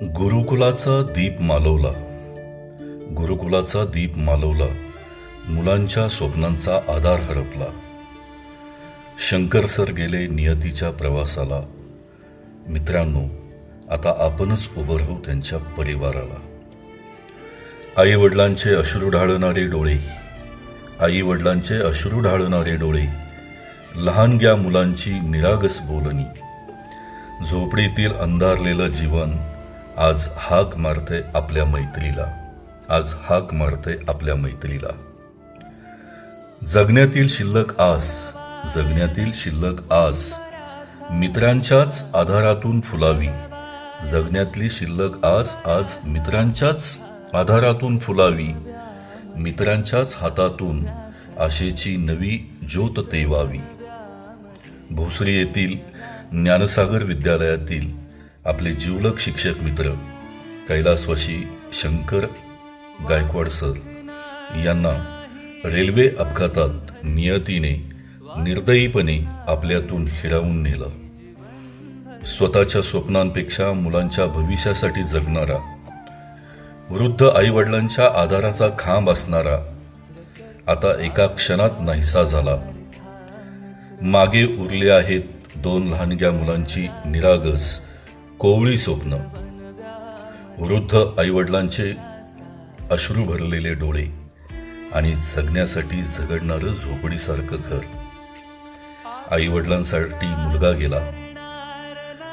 गुरुकुलाचा दीप मालवला, गुरुकुलाचा दीप मालवला, मुलांच्या स्वप्नांचा आधार हरपला. शंकर सर गेले नियतीच्या प्रवासाला. मित्रांनो, आता आपणच उभं राहू त्यांच्या परिवाराला. आई वडिलांचे अश्रू ढाळणारे डोळे, आई वडिलांचे अश्रू ढाळणारे डोळे, लहानग्या मुलांची निरागस बोलणी, झोपडीतील अंधारलेलं जीवन आज हाक मारते आपल्या मैत्रीला, आज हाक मारते आपल्या मैत्रीला. जगण्यातील शिल्लक आस, जगण्यातील शिल्लक आस मित्रांच्याच आधारातून फुलावी. जगण्यातली शिल्लक आस आज मित्रांच्याच आधारातून फुलावी. मित्रांच्याच हातातून आशेची नवी ज्योत तेवावी. भोसरी येथील ज्ञानसागर विद्यालयातील आपले जिवलग शिक्षक मित्र कैलासवासी शंकर गायकवाड सर यांना रेल्वे अपघातात नियतीने निर्दयीपणे आपल्यातून हिरावून नेलं. स्वतःच्या स्वप्नांपेक्षा मुलांच्या भविष्यासाठी जगणारा, वृद्ध आई वडिलांच्या आधाराचा खांब असणारा आता एका क्षणात नाहीसा झाला. मागे उरले आहेत दोन लहानग्या मुलांची निरागस कोवळी स्वप्न, वृद्ध आई वडिलांचे अश्रू भरलेले डोळे आणि जगण्यासाठी झगडणारं झोपडीसारखं घर. आई वडिलांसाठी मुलगा गेला,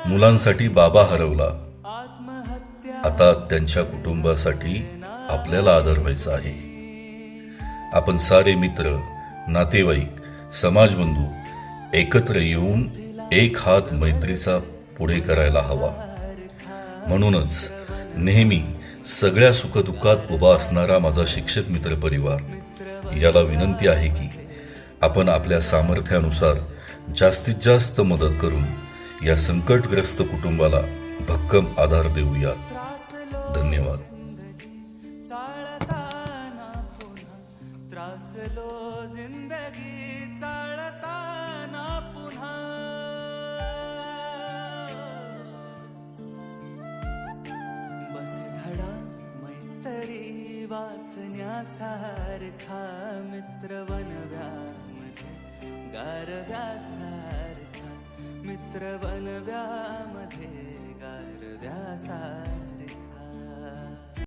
मुलांसाठी बाबा हरवला. आता त्यांच्या कुटुंबासाठी आपल्याला आधार व्हायचा आहे. आपण सारे मित्र, नातेवाईक, समाजबंधू एकत्र येऊन एक हात मैत्रीचा पुढे करायला हवा. म्हणूनच नेहमी सगळ्या सुखदुःखात उभा असणारा माझा शिक्षक मित्र परिवार याला विनंती आहे की आपण आपल्या सामर्थ्यानुसार जास्तीत जास्त मदत करून या संकटग्रस्त कुटुंबाला भक्कम आधार देऊया. धन्यवाद. मैत्री वाचण्यासारखा मित्र बनव्यामध्ये गारव्यासारखा, मित्र बनव्यामध्ये गारव्यासारखा.